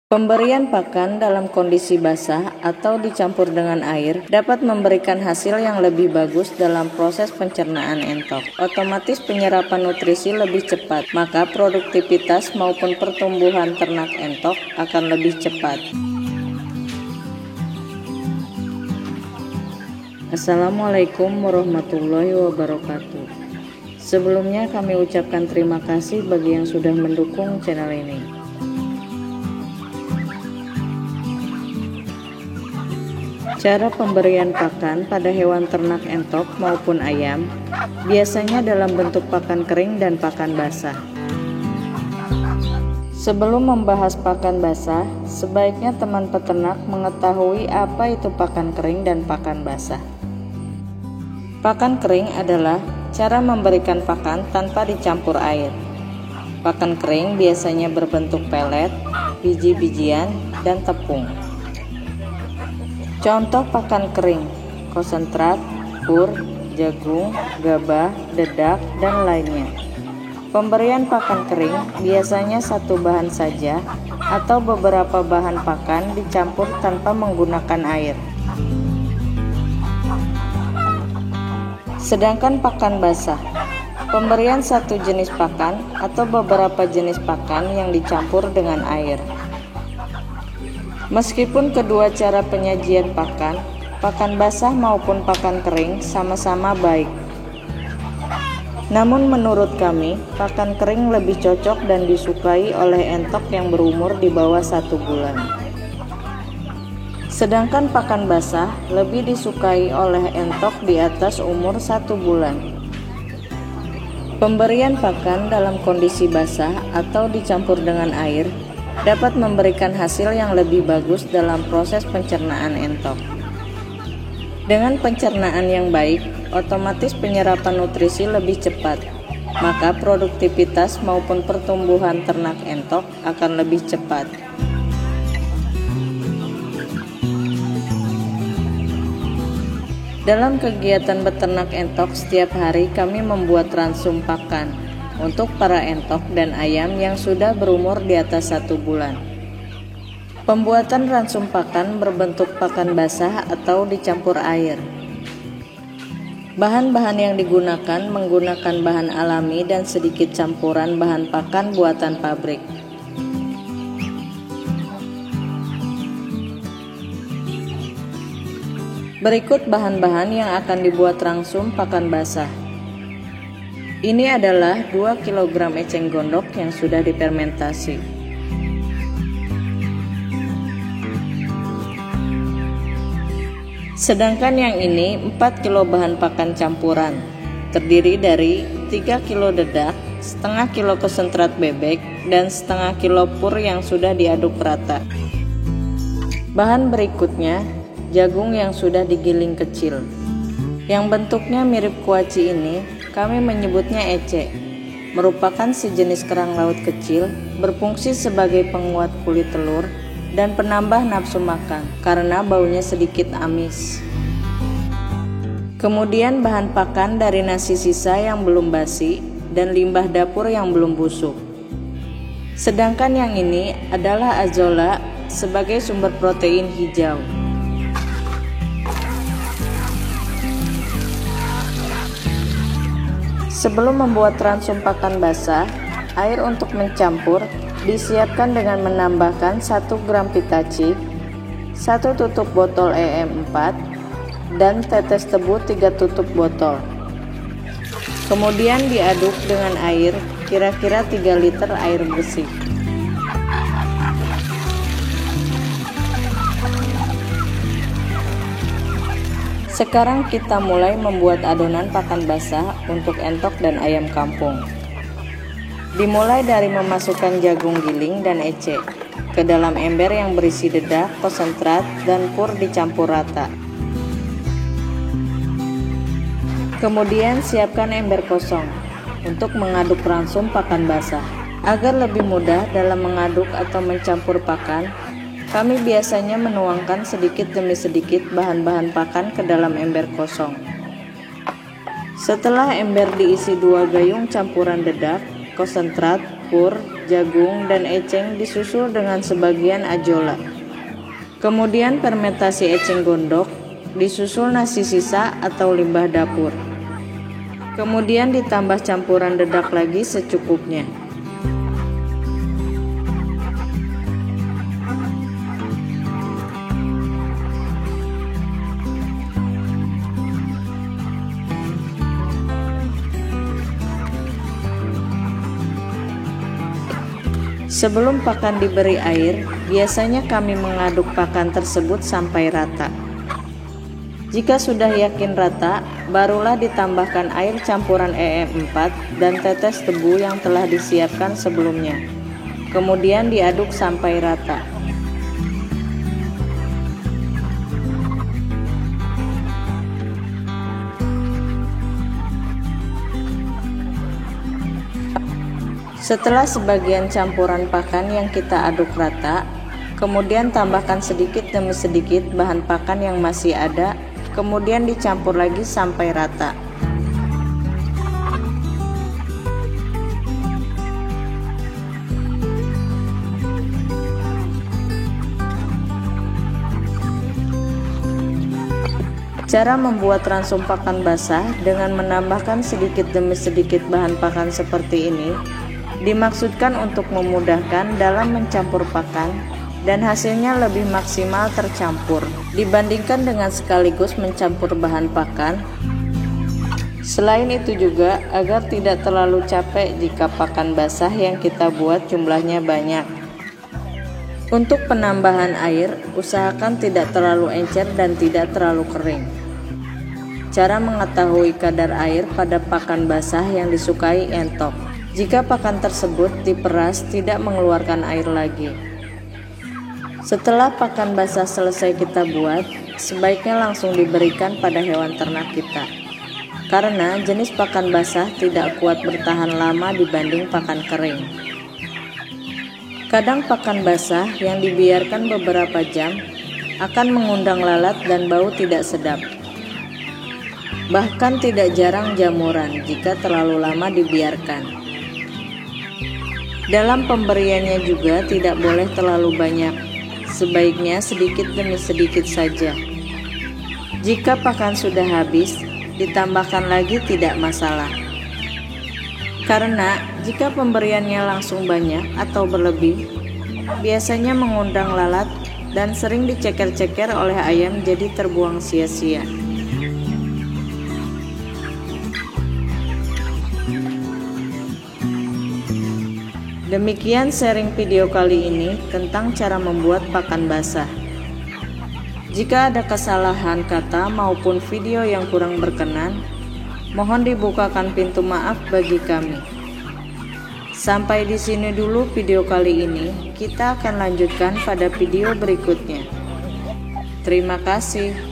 Pemberian pakan dalam kondisi basah atau dicampur dengan air dapat memberikan hasil yang lebih bagus dalam proses pencernaan entok. Otomatis penyerapan nutrisi lebih cepat, maka produktivitas maupun pertumbuhan ternak entok akan lebih cepat. Assalamualaikum warahmatullahi wabarakatuh. Sebelumnya kami ucapkan terima kasih bagi yang sudah mendukung channel ini. Cara pemberian pakan pada hewan ternak entok maupun ayam biasanya dalam bentuk pakan kering dan pakan basah. Sebelum membahas pakan basah, sebaiknya teman peternak mengetahui apa itu pakan kering dan pakan basah. Pakan kering adalah cara memberikan pakan tanpa dicampur air. Pakan kering biasanya berbentuk pelet, biji-bijian, dan tepung. Contoh pakan kering: konsentrat, pur, jagung, gabah, dedak, dan lainnya. Pemberian pakan kering biasanya satu bahan saja atau beberapa bahan pakan dicampur tanpa menggunakan air. Sedangkan pakan basah, pemberian satu jenis pakan atau beberapa jenis pakan yang dicampur dengan air. Meskipun kedua cara penyajian pakan basah maupun pakan kering sama-sama baik. Namun menurut kami, pakan kering lebih cocok dan disukai oleh entok yang berumur di bawah 1 bulan. Sedangkan pakan basah lebih disukai oleh entok di atas umur 1 bulan. Pemberian pakan dalam kondisi basah atau dicampur dengan air dapat memberikan hasil yang lebih bagus dalam proses pencernaan entok. Dengan pencernaan yang baik, otomatis penyerapan nutrisi lebih cepat, maka produktivitas maupun pertumbuhan ternak entok akan lebih cepat. Dalam kegiatan beternak entok setiap hari kami membuat ransum pakan untuk para entok dan ayam yang sudah berumur di atas 1 bulan. Pembuatan ransum pakan berbentuk pakan basah atau dicampur air. Bahan-bahan yang digunakan menggunakan bahan alami dan sedikit campuran bahan pakan buatan pabrik. Berikut bahan-bahan yang akan dibuat ransum pakan basah. Ini adalah 2 kg eceng gondok yang sudah difermentasi. Sedangkan yang ini 4 kg bahan pakan campuran, terdiri dari 3 kg dedak, setengah kilo konsentrat bebek, dan setengah kilo pur yang sudah diaduk rata. Bahan berikutnya, jagung yang sudah digiling kecil. Yang bentuknya mirip kuaci ini kami menyebutnya ece, merupakan sejenis kerang laut kecil, berfungsi sebagai penguat kulit telur dan penambah nafsu makan karena baunya sedikit amis. Kemudian bahan pakan dari nasi sisa yang belum basi dan limbah dapur yang belum busuk. Sedangkan yang ini adalah azola sebagai sumber protein hijau. Sebelum membuat ransum pakan basah, air untuk mencampur disiapkan dengan menambahkan 1 gram pitaci, 1 tutup botol EM4, dan tetes tebu 3 tutup botol. Kemudian diaduk dengan air, kira-kira 3 liter air bersih. Sekarang kita mulai membuat adonan pakan basah untuk entok dan ayam kampung. Dimulai dari memasukkan jagung giling dan ece ke dalam ember yang berisi dedak, konsentrat, dan pur dicampur rata. Kemudian siapkan ember kosong untuk mengaduk ransum pakan basah. Agar lebih mudah dalam mengaduk atau mencampur pakan, kami biasanya menuangkan sedikit demi sedikit bahan-bahan pakan ke dalam ember kosong. Setelah ember diisi 2 gayung campuran dedak, konsentrat, pur, jagung, dan eceng disusul dengan sebagian ajola. Kemudian fermentasi eceng gondok, disusul nasi sisa atau limbah dapur. Kemudian ditambah campuran dedak lagi secukupnya. Sebelum pakan diberi air, biasanya kami mengaduk pakan tersebut sampai rata. Jika sudah yakin rata, barulah ditambahkan air campuran EM4 dan tetes tebu yang telah disiapkan sebelumnya. Kemudian diaduk sampai rata. Setelah sebagian campuran pakan yang kita aduk rata, kemudian tambahkan sedikit demi sedikit bahan pakan yang masih ada, kemudian dicampur lagi sampai rata. Cara membuat ransum pakan basah dengan menambahkan sedikit demi sedikit bahan pakan seperti ini dimaksudkan untuk memudahkan dalam mencampur pakan dan hasilnya lebih maksimal tercampur dibandingkan dengan sekaligus mencampur bahan pakan. Selain itu juga agar tidak terlalu capek jika pakan basah yang kita buat jumlahnya banyak. Untuk penambahan air, usahakan tidak terlalu encer dan tidak terlalu kering. Cara mengetahui kadar air pada pakan basah yang disukai entok. Jika pakan tersebut diperas tidak mengeluarkan air lagi. Setelah pakan basah selesai kita buat, sebaiknya langsung diberikan pada hewan ternak kita. Karena jenis pakan basah tidak kuat bertahan lama dibanding pakan kering. Kadang pakan basah yang dibiarkan beberapa jam akan mengundang lalat dan bau tidak sedap. Bahkan tidak jarang jamuran jika terlalu lama dibiarkan. Dalam pemberiannya juga tidak boleh terlalu banyak, sebaiknya sedikit demi sedikit saja. Jika pakan sudah habis, ditambahkan lagi tidak masalah. Karena jika pemberiannya langsung banyak atau berlebih, biasanya mengundang lalat dan sering diceker-ceker oleh ayam jadi terbuang sia-sia. Demikian sharing video kali ini tentang cara membuat pakan basah. Jika ada kesalahan kata maupun video yang kurang berkenan, mohon dibukakan pintu maaf bagi kami. Sampai di sini dulu video kali ini, kita akan lanjutkan pada video berikutnya. Terima kasih.